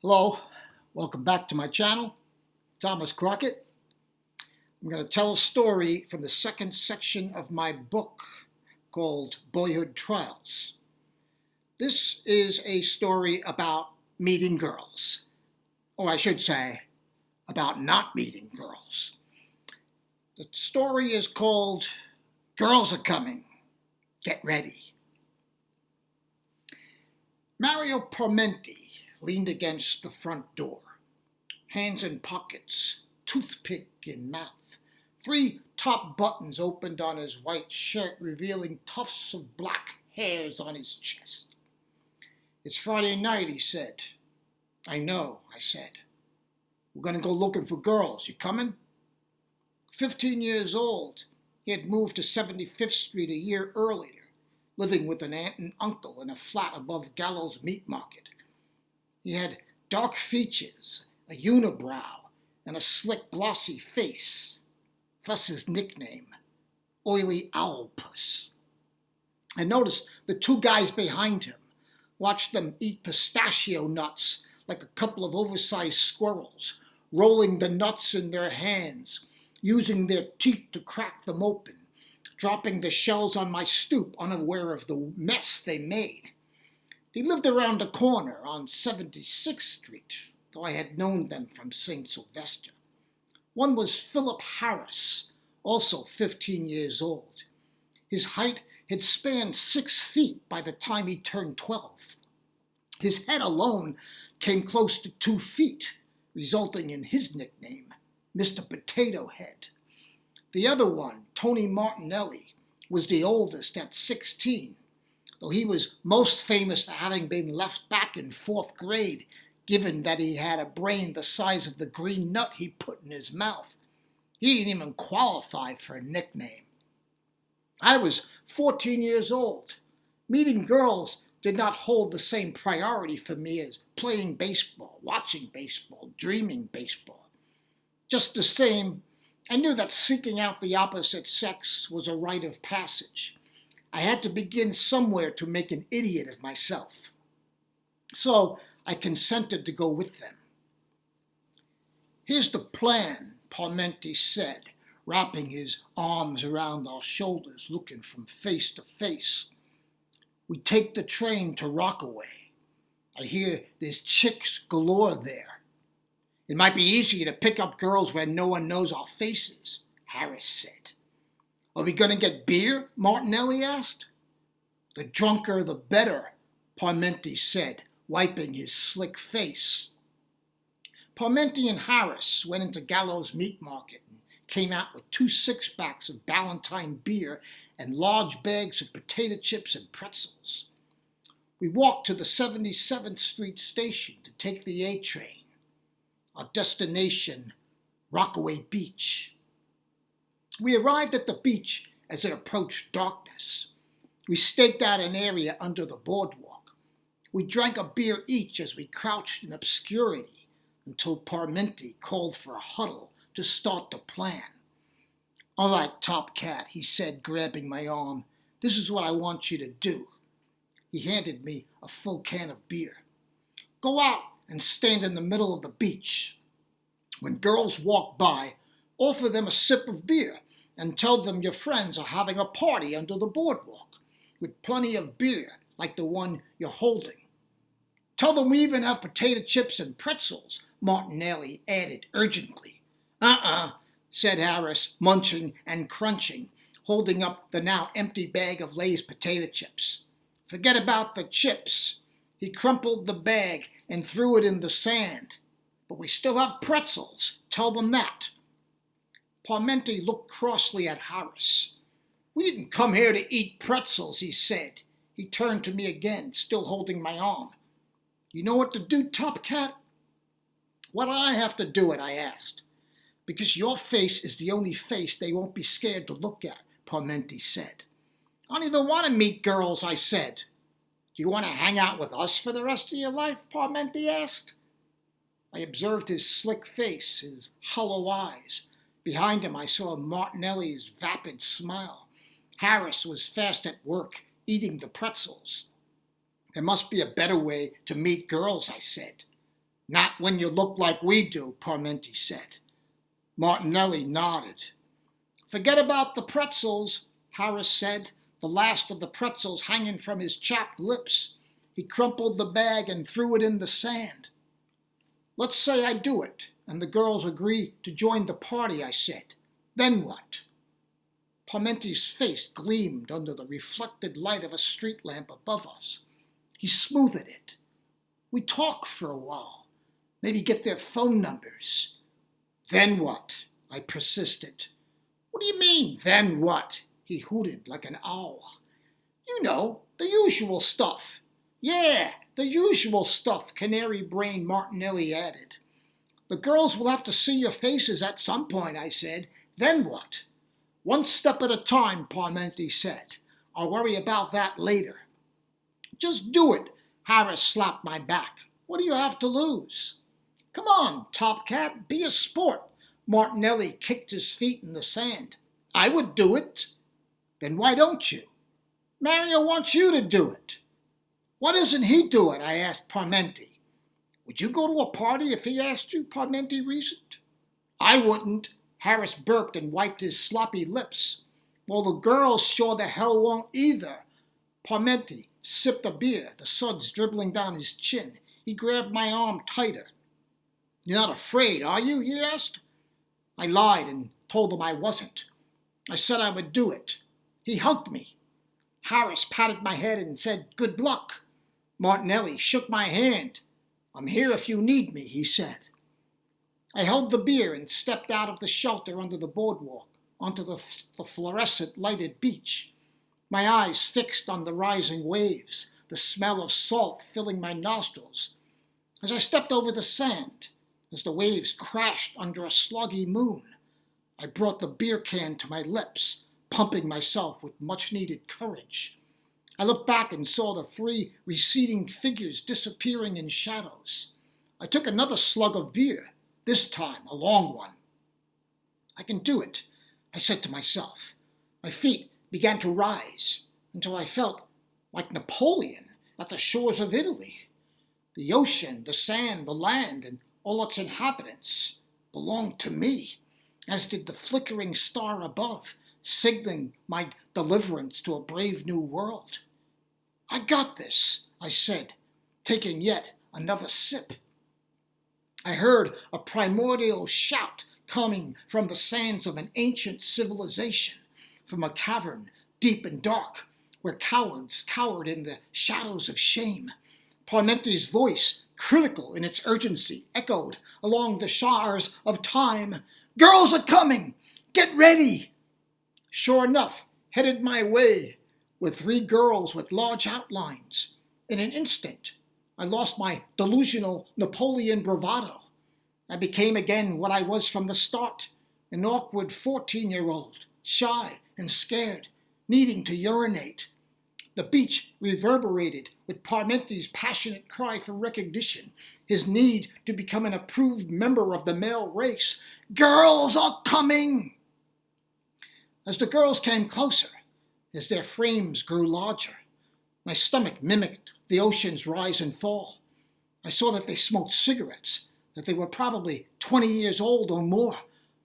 Hello, welcome back to my channel, Thomas Crockett. I'm going to tell a story from the second section of my book called Boyhood Trials. This is a story about meeting girls, or I should say, about not meeting girls. The story is called Girls Are Coming, Get Ready. Mario Parmenti leaned against the front door, hands in pockets, toothpick in mouth. 3 top buttons opened on his white shirt, revealing tufts of black hairs on his chest. "It's Friday night," he said. "I know," I said. "We're going to go looking for girls. You coming?" 15 years old, he had moved to 75th Street a year earlier, living with an aunt and uncle in a flat above Gallows Meat Market. He had dark features, a unibrow, and a slick, glossy face. Thus his nickname, Oily Owlpuss. I noticed the 2 guys behind him, watched them eat pistachio nuts like a couple of oversized squirrels, rolling the nuts in their hands, using their teeth to crack them open, dropping the shells on my stoop, unaware of the mess they made. They lived around the corner on 76th Street, though I had known them from St. Sylvester. One was Philip Harris, also 15 years old. His height had spanned 6 feet by the time he turned 12. His head alone came close to 2 feet, resulting in his nickname, Mr. Potato Head. The other one, Tony Martinelli, was the oldest at 16. Though he was most famous for having been left back in 4th grade, given that he had a brain the size of the green nut he put in his mouth. He didn't even qualify for a nickname. I was 14 years old. Meeting girls did not hold the same priority for me as playing baseball, watching baseball, dreaming baseball. Just the same, I knew that seeking out the opposite sex was a rite of passage. I had to begin somewhere to make an idiot of myself. So I consented to go with them. "Here's the plan," Parmenti said, wrapping his arms around our shoulders, looking from face to face. "We take the train to Rockaway. I hear there's chicks galore there. It might be easier to pick up girls where no one knows our faces," Harris said. "Are we going to get beer?" Martinelli asked. "The drunker the better," Parmenti said, wiping his slick face. Parmenti and Harris went into Gallows Meat Market and came out with 2 6-packs of Ballantine beer and large bags of potato chips and pretzels. We walked to the 77th Street station to take the A train. Our destination, Rockaway Beach. We arrived at the beach as it approached darkness. We staked out an area under the boardwalk. We drank a beer each as we crouched in obscurity until Parmenti called for a huddle to start the plan. "All right, Top Cat," he said, grabbing my arm. "This is what I want you to do." He handed me a full can of beer. "Go out and stand in the middle of the beach. When girls walk by, offer them a sip of beer and tell them your friends are having a party under the boardwalk with plenty of beer like the one you're holding. Tell them we even have potato chips and pretzels," Martinelli added urgently. Said Harris, munching and crunching, holding up the now empty bag of Lay's potato chips. "Forget about the chips." He crumpled the bag and threw it in the sand. "But we still have pretzels. Tell them that." Parmenti looked crossly at Harris. "We didn't come here to eat pretzels," he said. He turned to me again, still holding my arm. "You know what to do, Top Cat?" "Why do I have to do it?" I asked. "Because your face is the only face they won't be scared to look at," Parmenti said. "I don't even want to meet girls," I said. "Do you want to hang out with us for the rest of your life?" Parmenti asked. I observed his slick face, his hollow eyes. Behind him I saw Martinelli's vapid smile. Harris was fast at work, eating the pretzels. "There must be a better way to meet girls," I said. Not when you look like we do, Parmenti said. Martinelli nodded. Forget about the pretzels, Harris said, the last of the pretzels hanging from his chapped lips. He crumpled the bag and threw it in the sand. Let's say I do it, and the girls agree to join the party, I said. Then what? Parmenti's face gleamed under the reflected light of a street lamp above us. He smoothed it. We talk for a while, maybe get their phone numbers. Then what? I persisted. What do you mean, then what? He hooted like an owl. You know, the usual stuff. Yeah, the usual stuff, canary-brained Martinelli added. The girls will have to see your faces at some point, I said. Then what? One step at a time, Parmenti said. I'll worry about that later. Just do it, Harris slapped my back. What do you have to lose? Come on, Top Cat, be a sport. Martinelli kicked his feet in the sand. I would do it. Then why don't you? Mario wants you to do it. Why doesn't he do it? I asked Parmenti. Would you go to a party if he asked you? Parmenti reasoned. I wouldn't. Harris burped and wiped his sloppy lips. Well, the girls sure the hell won't either. Parmenti sipped a beer, the suds dribbling down his chin. He grabbed my arm tighter. You're not afraid, are you? He asked. I lied and told him I wasn't. I said I would do it. He hugged me. Harris patted my head and said, good luck. Martinelli shook my hand. I'm here if you need me, he said. I held the beer and stepped out of the shelter under the boardwalk onto the fluorescent lighted beach. My eyes fixed on the rising waves, the smell of salt filling my nostrils. As I stepped over the sand, as the waves crashed under a sluggy moon, I brought the beer can to my lips, pumping myself with much-needed courage. I looked back and saw the 3 receding figures disappearing in shadows. I took another slug of beer, this time a long one. I can do it, I said to myself. My feet began to rise until I felt like Napoleon at the shores of Italy. The ocean, the sand, the land, and all its inhabitants belonged to me, as did the flickering star above, signaling my deliverance to a brave new world. I got this, I said, taking yet another sip. I heard a primordial shout coming from the sands of an ancient civilization, from a cavern deep and dark, where cowards cowered in the shadows of shame. Parmenti's voice, critical in its urgency, echoed along the shores of time. Girls are coming! Get ready! Sure enough, headed my way were 3 girls with large outlines. In an instant, I lost my delusional Napoleon bravado. I became again what I was from the start, an awkward 14-year-old, shy and scared, needing to urinate. The beach reverberated with Parmenti's passionate cry for recognition, his need to become an approved member of the male race. Girls are coming! As the girls came closer, as their frames grew larger, my stomach mimicked the ocean's rise and fall. I saw that they smoked cigarettes, that they were probably 20 years old or more,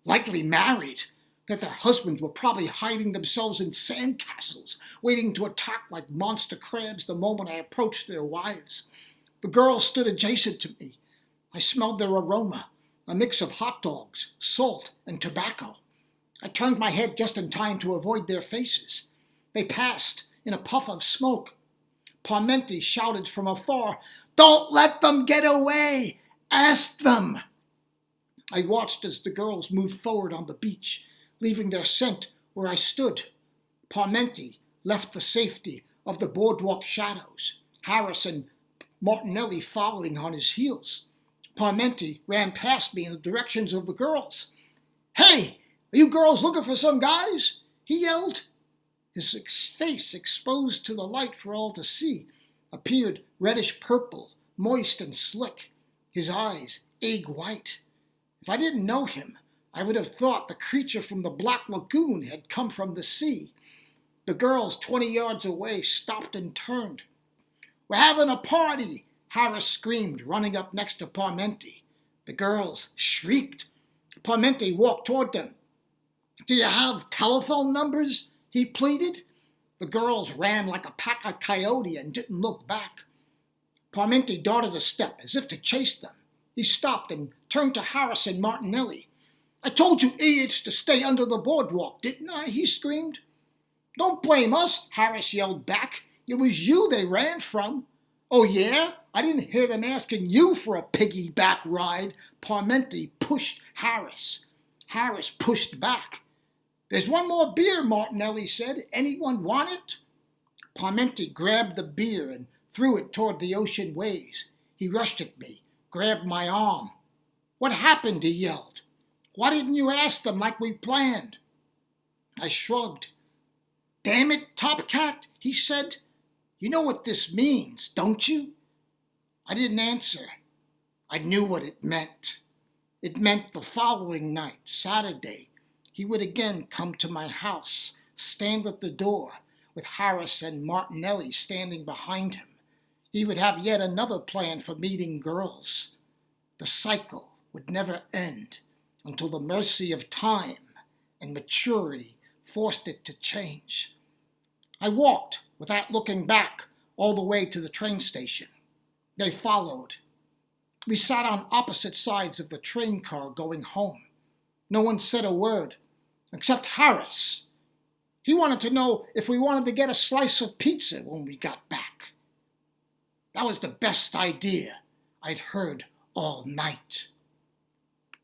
likely married, that their husbands were probably hiding themselves in sandcastles, waiting to attack like monster crabs the moment I approached their wives. The girls stood adjacent to me. I smelled their aroma, a mix of hot dogs, salt, and tobacco. I turned my head just in time to avoid their faces. They passed in a puff of smoke. Parmenti shouted from afar, "Don't let them get away! Ask them!" I watched as the girls moved forward on the beach, leaving their scent where I stood. Parmenti left the safety of the boardwalk shadows, Harris and Martinelli following on his heels. Parmenti ran past me in the directions of the girls. "Hey, are you girls looking for some guys?" he yelled. His face, exposed to the light for all to see, appeared reddish-purple, moist and slick, his eyes egg-white. If I didn't know him, I would have thought the creature from the Black Lagoon had come from the sea. The girls 20 yards away stopped and turned. "We're having a party," Harris screamed, running up next to Parmenti. The girls shrieked. Parmenti walked toward them. "Do you have telephone numbers?" he pleaded. The girls ran like a pack of coyote and didn't look back. Parmenti darted a step as if to chase them. He stopped and turned to Harris and Martinelli. "I told you idiots to stay under the boardwalk, didn't I?" he screamed. "Don't blame us," Harris yelled back. "It was you they ran from." "Oh yeah? I didn't hear them asking you for a piggyback ride." Parmenti pushed Harris. Harris pushed back. "There's one more beer," Martinelli said. "Anyone want it?" Parmenti grabbed the beer and threw it toward the ocean waves. He rushed at me, grabbed my arm. "What happened?" he yelled. "Why didn't you ask them like we planned?" I shrugged. "Damn it, Topcat," he said. "You know what this means, don't you?" I didn't answer. I knew what it meant. It meant the following night, Saturday, he would again come to my house, stand at the door, with Harris and Martinelli standing behind him. He would have yet another plan for meeting girls. The cycle would never end until the mercy of time and maturity forced it to change. I walked, without looking back, all the way to the train station. They followed. We sat on opposite sides of the train car going home. No one said a word, except Harris. He wanted to know if we wanted to get a slice of pizza when we got back. That was the best idea I'd heard all night.